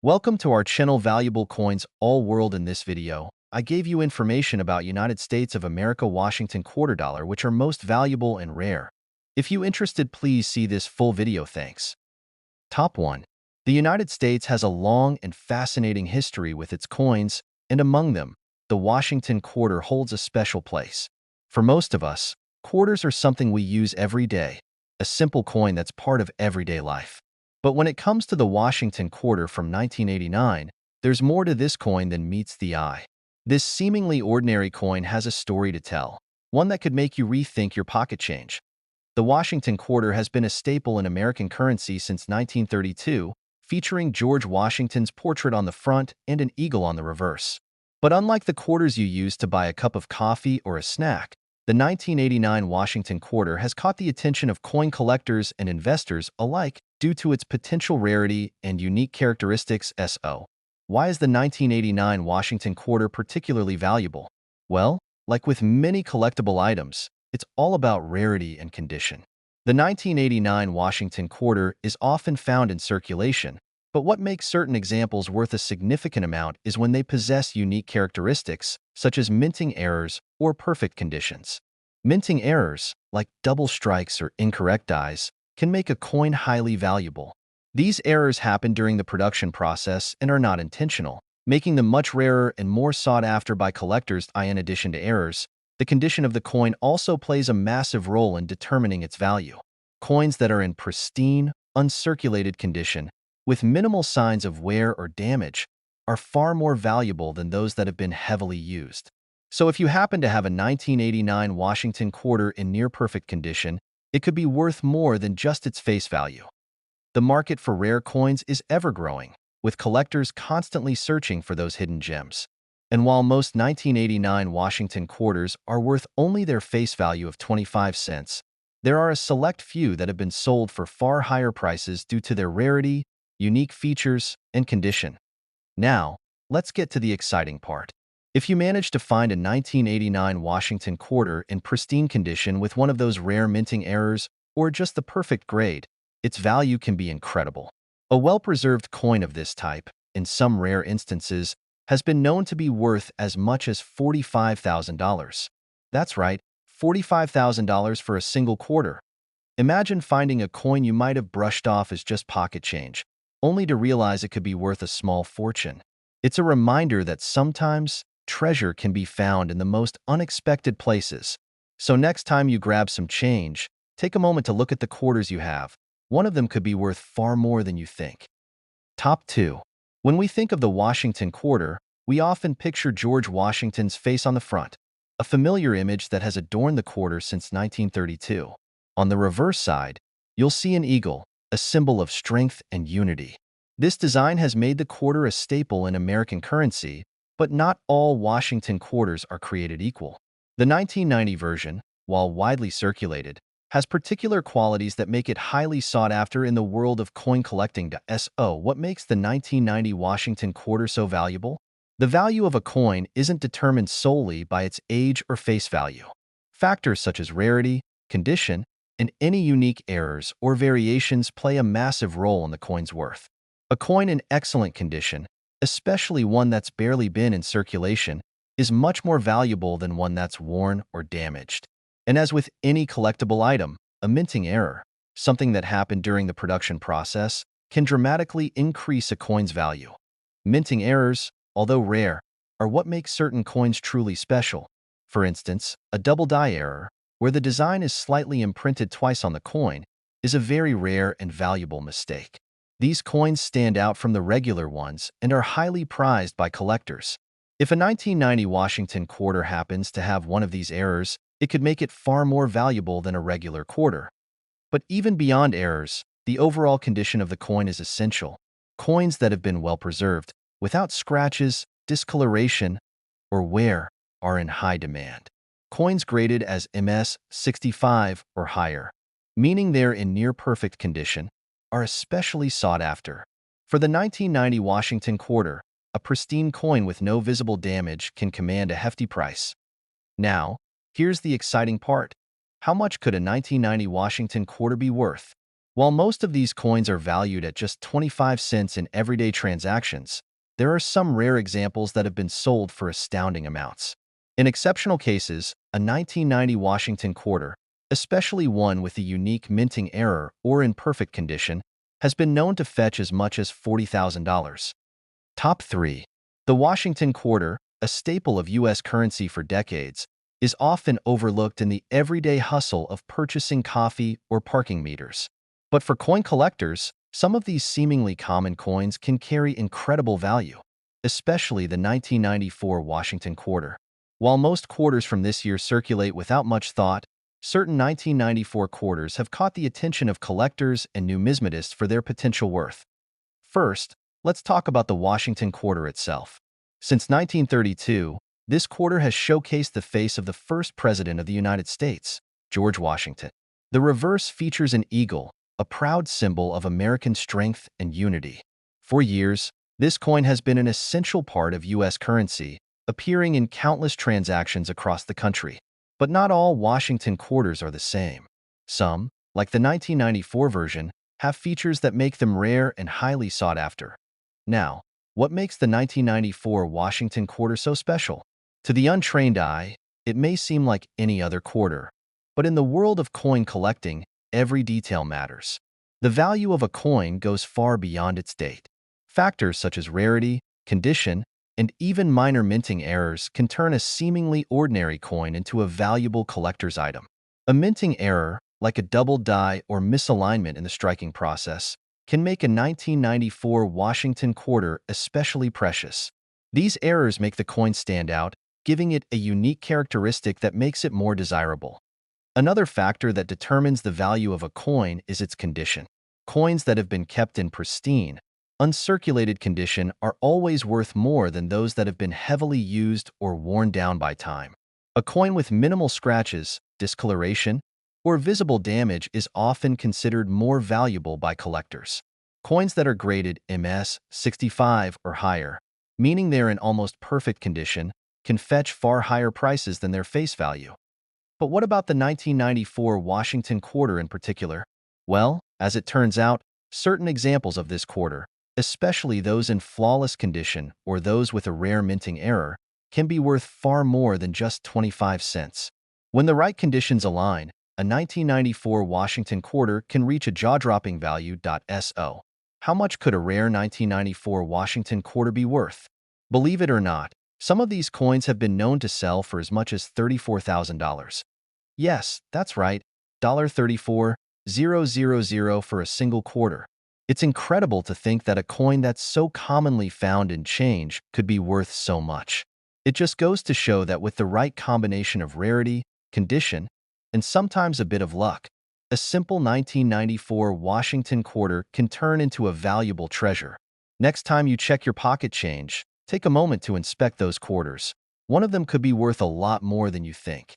Welcome to our channel Valuable Coins All World. In this video, I gave you information about United States of America Washington quarter dollar, which are most valuable and rare. If you interested, please see this full video. Thanks. Top 1. The United States has a long and fascinating history with its coins, and among them, the Washington quarter holds a special place. For most of us, quarters are something we use every day, a simple coin that's part of everyday life. But when it comes to the Washington quarter from 1989, there's more to this coin than meets the eye. This seemingly ordinary coin has a story to tell, one that could make you rethink your pocket change. The Washington quarter has been a staple in American currency since 1932, featuring George Washington's portrait on the front and an eagle on the reverse. But unlike the quarters you use to buy a cup of coffee or a snack, the 1989 Washington quarter has caught the attention of coin collectors and investors alike due to its potential rarity and unique characteristics. Why is the 1989 Washington quarter particularly valuable? Well, like with many collectible items, it's all about rarity and condition. The 1989 Washington quarter is often found in circulation, but what makes certain examples worth a significant amount is when they possess unique characteristics, such as minting errors or perfect conditions. Minting errors, like double strikes or incorrect dies, can make a coin highly valuable. These errors happen during the production process and are not intentional, making them much rarer and more sought after by collectors. In addition to errors, the condition of the coin also plays a massive role in determining its value. Coins that are in pristine, uncirculated condition, with minimal signs of wear or damage, are far more valuable than those that have been heavily used. So if you happen to have a 1989 Washington quarter in near-perfect condition, it could be worth more than just its face value. The market for rare coins is ever-growing, with collectors constantly searching for those hidden gems. And while most 1989 Washington quarters are worth only their face value of 25 cents, there are a select few that have been sold for far higher prices due to their rarity, unique features, and condition. Now, let's get to the exciting part. If you manage to find a 1989 Washington quarter in pristine condition with one of those rare minting errors or just the perfect grade, its value can be incredible. A well-preserved coin of this type, in some rare instances, has been known to be worth as much as $45,000. That's right, $45,000 for a single quarter. Imagine finding a coin you might have brushed off as just pocket change, only to realize it could be worth a small fortune. It's a reminder that sometimes treasure can be found in the most unexpected places. So next time you grab some change, take a moment to look at the quarters you have. One of them could be worth far more than you think. Top 2. When we think of the Washington quarter, we often picture George Washington's face on the front, a familiar image that has adorned the quarter since 1932. On the reverse side, you'll see an eagle, a symbol of strength and unity. This design has made the quarter a staple in American currency, but not all Washington quarters are created equal. The 1990 version, while widely circulated, has particular qualities that make it highly sought after in the world of coin collecting. What makes the 1990 Washington quarter so valuable? The value of a coin isn't determined solely by its age or face value. Factors such as rarity, condition, and any unique errors or variations play a massive role in the coin's worth. A coin in excellent condition, especially one that's barely been in circulation, is much more valuable than one that's worn or damaged. And as with any collectible item, a minting error, something that happened during the production process, can dramatically increase a coin's value. Minting errors, although rare, are what makes certain coins truly special. For instance, a double die error, where the design is slightly imprinted twice on the coin, is a very rare and valuable mistake. These coins stand out from the regular ones and are highly prized by collectors. If a 1990 Washington quarter happens to have one of these errors, it could make it far more valuable than a regular quarter. But even beyond errors, the overall condition of the coin is essential. Coins that have been well preserved, without scratches, discoloration, or wear, are in high demand. Coins graded as MS-65 or higher, meaning they're in near-perfect condition, are especially sought after. For the 1990 Washington quarter, a pristine coin with no visible damage can command a hefty price. Now, here's the exciting part. How much could a 1990 Washington quarter be worth? While most of these coins are valued at just 25 cents in everyday transactions, there are some rare examples that have been sold for astounding amounts. In exceptional cases, a 1990 Washington quarter, especially one with a unique minting error or in perfect condition, has been known to fetch as much as $40,000. Top 3. The Washington quarter, a staple of U.S. currency for decades, is often overlooked in the everyday hustle of purchasing coffee or parking meters. But for coin collectors, some of these seemingly common coins can carry incredible value, especially the 1994 Washington quarter. While most quarters from this year circulate without much thought, certain 1994 quarters have caught the attention of collectors and numismatists for their potential worth. First, let's talk about the Washington quarter itself. Since 1932, this quarter has showcased the face of the first president of the United States, George Washington. The reverse features an eagle, a proud symbol of American strength and unity. For years, this coin has been an essential part of U.S. currency, appearing in countless transactions across the country. But not all Washington quarters are the same. Some, like the 1994 version, have features that make them rare and highly sought after. Now, what makes the 1994 Washington quarter so special? To the untrained eye, it may seem like any other quarter, but in the world of coin collecting, every detail matters. The value of a coin goes far beyond its date. Factors such as rarity, condition, and even minor minting errors can turn a seemingly ordinary coin into a valuable collector's item. A minting error, like a double die or misalignment in the striking process, can make a 1994 Washington quarter especially precious. These errors make the coin stand out, giving it a unique characteristic that makes it more desirable. Another factor that determines the value of a coin is its condition. Coins that have been kept in pristine, uncirculated condition are always worth more than those that have been heavily used or worn down by time. A coin with minimal scratches, discoloration, or visible damage is often considered more valuable by collectors. Coins that are graded MS 65 or higher, meaning they're in almost perfect condition, can fetch far higher prices than their face value. But what about the 1994 Washington quarter in particular? Well, as it turns out, certain examples of this quarter, especially those in flawless condition or those with a rare minting error, can be worth far more than just 25 cents. When the right conditions align, a 1994 Washington quarter can reach a jaw-dropping value. So, how much could a rare 1994 Washington quarter be worth? Believe it or not, some of these coins have been known to sell for as much as $34,000. Yes, that's right, $34,000 for a single quarter. It's incredible to think that a coin that's so commonly found in change could be worth so much. It just goes to show that with the right combination of rarity, condition, and sometimes a bit of luck, a simple 1994 Washington quarter can turn into a valuable treasure. Next time you check your pocket change, take a moment to inspect those quarters. One of them could be worth a lot more than you think.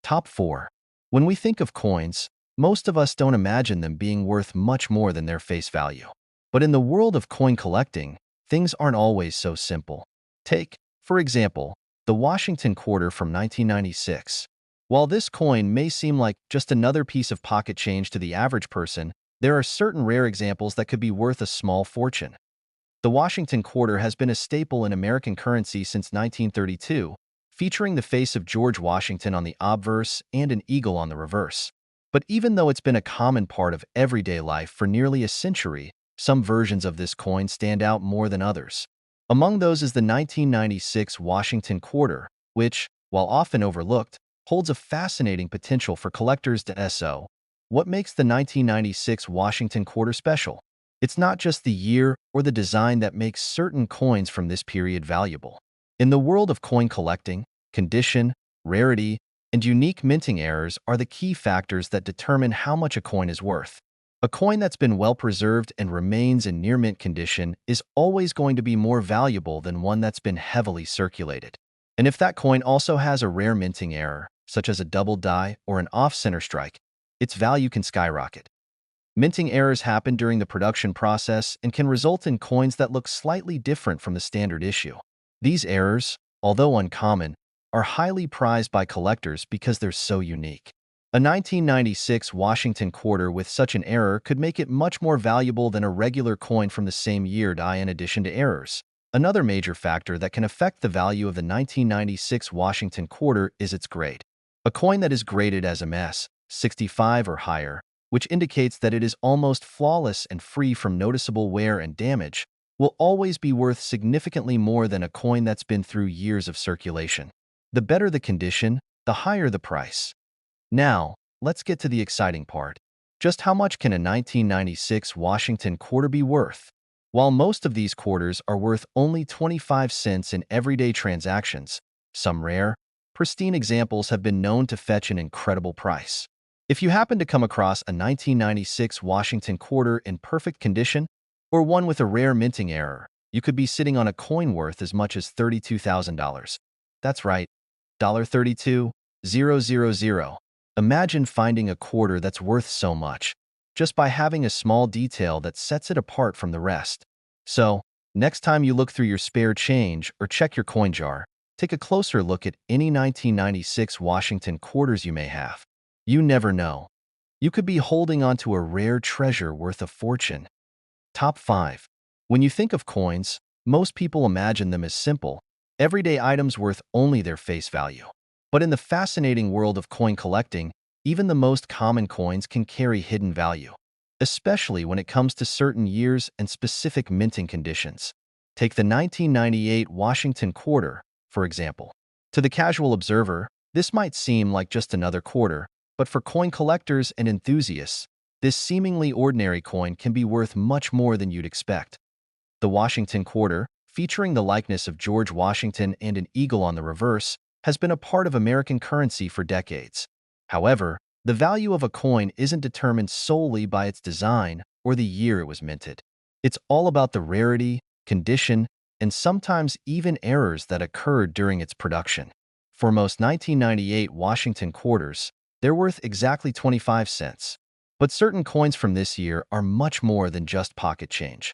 Top 4. When we think of coins, most of us don't imagine them being worth much more than their face value. But in the world of coin collecting, things aren't always so simple. Take, for example, the Washington quarter from 1996. While this coin may seem like just another piece of pocket change to the average person, there are certain rare examples that could be worth a small fortune. The Washington quarter has been a staple in American currency since 1932, featuring the face of George Washington on the obverse and an eagle on the reverse. But even though it's been a common part of everyday life for nearly a century, some versions of this coin stand out more than others. Among those is the 1996 Washington quarter, which, while often overlooked, holds a fascinating potential for collectors. So, what makes the 1996 Washington quarter special? It's not just the year or the design that makes certain coins from this period valuable. In the world of coin collecting, condition, rarity, and unique minting errors are the key factors that determine how much a coin is worth. A coin that's been well preserved and remains in near mint condition is always going to be more valuable than one that's been heavily circulated. And if that coin also has a rare minting error, such as a double die or an off-center strike, its value can skyrocket. Minting errors happen during the production process and can result in coins that look slightly different from the standard issue. These errors, although uncommon, are highly prized by collectors because they're so unique. A 1996 Washington quarter with such an error could make it much more valuable than a regular coin from the same year. In addition to errors, another major factor that can affect the value of the 1996 Washington quarter is its grade. A coin that is graded as MS 65 or higher, which indicates that it is almost flawless and free from noticeable wear and damage, will always be worth significantly more than a coin that's been through years of circulation. The better the condition, the higher the price. Now, let's get to the exciting part. Just how much can a 1996 Washington quarter be worth? While most of these quarters are worth only 25 cents in everyday transactions, some rare, pristine examples have been known to fetch an incredible price. If you happen to come across a 1996 Washington quarter in perfect condition, or one with a rare minting error, you could be sitting on a coin worth as much as $32,000. That's right, $32,000. Imagine finding a quarter that's worth so much, just by having a small detail that sets it apart from the rest. So, next time you look through your spare change or check your coin jar, take a closer look at any 1996 Washington quarters you may have. You never know. You could be holding onto a rare treasure worth a fortune. Top 5. When you think of coins, most people imagine them as simple, everyday items worth only their face value. But in the fascinating world of coin collecting, even the most common coins can carry hidden value, especially when it comes to certain years and specific minting conditions. Take the 1998 Washington quarter, for example. To the casual observer, this might seem like just another quarter, but for coin collectors and enthusiasts, this seemingly ordinary coin can be worth much more than you'd expect. The Washington quarter, featuring the likeness of George Washington and an eagle on the reverse, has been a part of American currency for decades. However, the value of a coin isn't determined solely by its design or the year it was minted. It's all about the rarity, condition, and sometimes even errors that occurred during its production. For most 1998 Washington quarters, they're worth exactly 25 cents. But certain coins from this year are much more than just pocket change.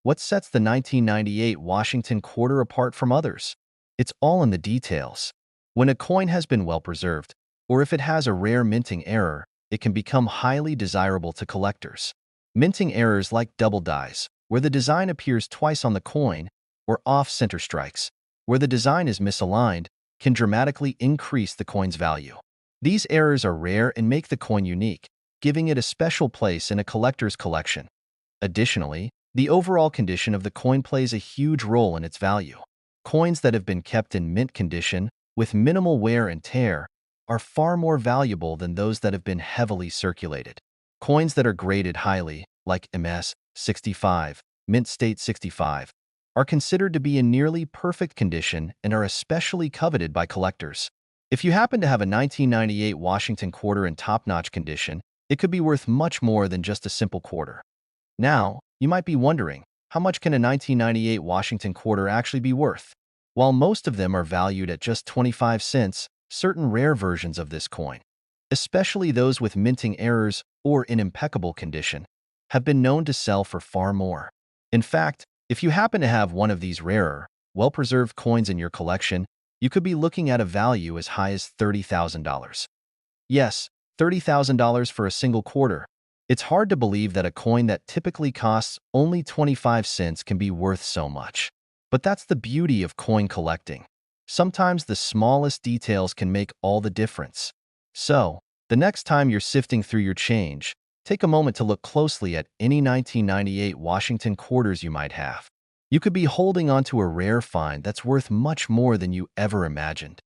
What sets the 1998 Washington quarter apart from others? It's all in the details. When a coin has been well preserved, or if it has a rare minting error, it can become highly desirable to collectors. Minting errors like double dies, where the design appears twice on the coin, or off-center strikes, where the design is misaligned, can dramatically increase the coin's value. These errors are rare and make the coin unique, giving it a special place in a collector's collection. Additionally, the overall condition of the coin plays a huge role in its value. Coins that have been kept in mint condition, with minimal wear and tear, are far more valuable than those that have been heavily circulated. Coins that are graded highly, like MS 65, Mint State 65, are considered to be in nearly perfect condition and are especially coveted by collectors. If you happen to have a 1998 Washington quarter in top-notch condition, it could be worth much more than just a simple quarter. Now, you might be wondering, how much can a 1998 Washington quarter actually be worth? While most of them are valued at just 25 cents, certain rare versions of this coin, especially those with minting errors or in impeccable condition, have been known to sell for far more. In fact, if you happen to have one of these rarer, well-preserved coins in your collection, you could be looking at a value as high as $30,000. Yes, $30,000 for a single quarter. It's hard to believe that a coin that typically costs only 25 cents can be worth so much. But that's the beauty of coin collecting. Sometimes the smallest details can make all the difference. So, the next time you're sifting through your change, take a moment to look closely at any 1998 Washington quarters you might have. You could be holding onto a rare find that's worth much more than you ever imagined.